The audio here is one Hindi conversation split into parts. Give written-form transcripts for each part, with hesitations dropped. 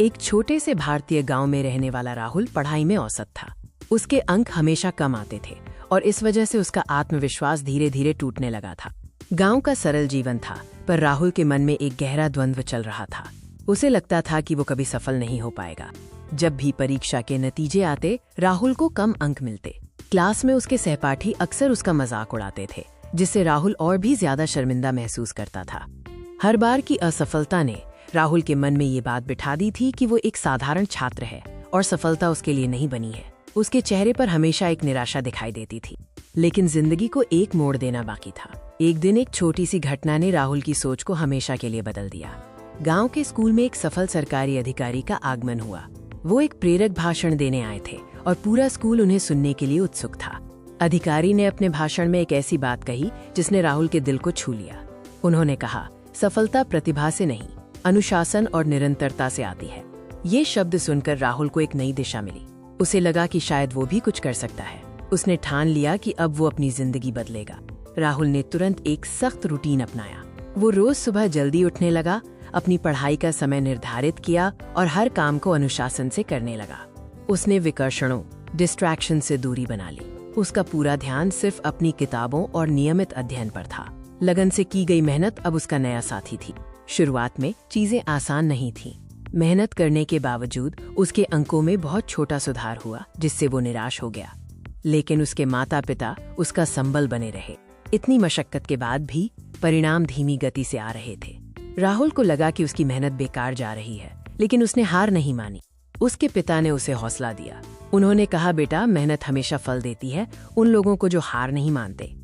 एक छोटे से भारतीय गांव में रहने वाला राहुल पढ़ाई में औसत था। उसके अंक हमेशा कम आते थे और इस वजह से उसका आत्मविश्वास धीरे धीरे टूटने लगा था। गांव का सरल जीवन था, पर राहुल के मन में एक गहरा द्वंद्व चल रहा था। उसे लगता था कि वो कभी सफल नहीं हो पाएगा। जब भी परीक्षा के नतीजे आते, राहुल को कम अंक मिलते। क्लास में उसके सहपाठी अक्सर उसका मजाक उड़ाते थे, जिससे राहुल और भी ज्यादा शर्मिंदा महसूस करता था। हर बार की असफलता ने राहुल के मन में ये बात बिठा दी थी कि वो एक साधारण छात्र है और सफलता उसके लिए नहीं बनी है। उसके चेहरे पर हमेशा एक निराशा दिखाई देती थी। लेकिन जिंदगी को एक मोड़ देना बाकी था। एक दिन एक छोटी सी घटना ने राहुल की सोच को हमेशा के लिए बदल दिया। गांव के स्कूल में एक सफल सरकारी अधिकारी का आगमन हुआ। वो एक प्रेरक भाषण देने आए थे और पूरा स्कूल उन्हें सुनने के लिए उत्सुक था। अधिकारी ने अपने भाषण में एक ऐसी बात कही जिसने राहुल के दिल को छू लिया। उन्होंने कहा, सफलता प्रतिभा से नहीं, अनुशासन और निरंतरता से आती है। ये शब्द सुनकर राहुल को एक नई दिशा मिली। उसे लगा कि शायद वो भी कुछ कर सकता है। उसने ठान लिया कि अब वो अपनी जिंदगी बदलेगा। राहुल ने तुरंत एक सख्त रूटीन अपनाया। वो रोज सुबह जल्दी उठने लगा, अपनी पढ़ाई का समय निर्धारित किया और हर काम को अनुशासन से करने लगा। उसने विकर्षणों, डिस्ट्रैक्शन से दूरी बना ली। उसका पूरा ध्यान सिर्फ अपनी किताबों और नियमित अध्ययन पर था। लगन से की गई मेहनत अब उसका नया साथी थी। शुरुआत में चीजें आसान नहीं थीं। मेहनत करने के बावजूद उसके अंकों में बहुत छोटा सुधार हुआ, जिससे वो निराश हो गया। लेकिन उसके माता पिता उसका संबल बने रहे। इतनी मशक्कत के बाद भी परिणाम धीमी गति से आ रहे थे। राहुल को लगा कि उसकी मेहनत बेकार जा रही है, लेकिन उसने हार नहीं मानी। उसके पिता ने उसे हौसला दिया। उन्होंने कहा, बेटा, मेहनत हमेशा फल देती है उन लोगों को जो हार नहीं मानते।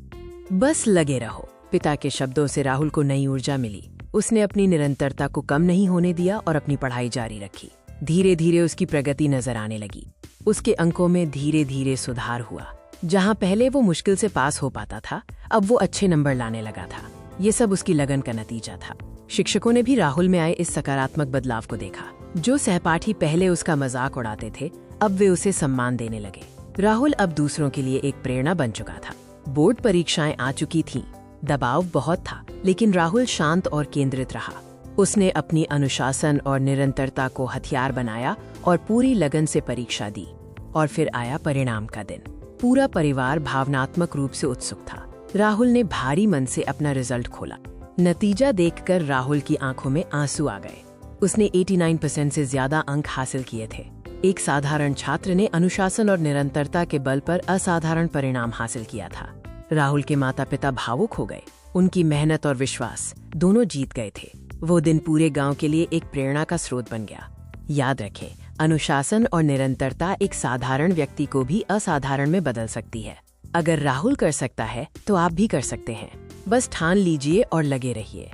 बस लगे रहो। पिता के शब्दों से राहुल को नई ऊर्जा मिली। उसने अपनी निरंतरता को कम नहीं होने दिया और अपनी पढ़ाई जारी रखी। धीरे धीरे उसकी प्रगति नजर आने लगी। उसके अंकों में धीरे धीरे सुधार हुआ। जहां पहले वो मुश्किल से पास हो पाता था, अब वो अच्छे नंबर लाने लगा था। ये सब उसकी लगन का नतीजा था। शिक्षकों ने भी राहुल में आए इस सकारात्मक बदलाव को देखा। जो सहपाठी पहले उसका मजाक उड़ाते थे, अब वे उसे सम्मान देने लगे। राहुल अब दूसरों के लिए एक प्रेरणा बन चुका था। बोर्ड परीक्षाएं आ चुकी थीं। दबाव बहुत था, लेकिन राहुल शांत और केंद्रित रहा। उसने अपनी अनुशासन और निरंतरता को हथियार बनाया और पूरी लगन से परीक्षा दी। और फिर आया परिणाम का दिन। पूरा परिवार भावनात्मक रूप से उत्सुक था। राहुल ने भारी मन से अपना रिजल्ट खोला। नतीजा देखकर राहुल की आंखों में आंसू आ गए। उसने 89% से ज्यादा अंक हासिल किए थे। एक साधारण छात्र ने अनुशासन और निरंतरता के बल पर असाधारण परिणाम हासिल किया था। राहुल के माता पिता भावुक हो गए। उनकी मेहनत और विश्वास दोनों जीत गए थे। वो दिन पूरे गांव के लिए एक प्रेरणा का स्रोत बन गया। याद रखें, अनुशासन और निरंतरता एक साधारण व्यक्ति को भी असाधारण में बदल सकती है। अगर राहुल कर सकता है, तो आप भी कर सकते हैं। बस ठान लीजिए और लगे रहिए।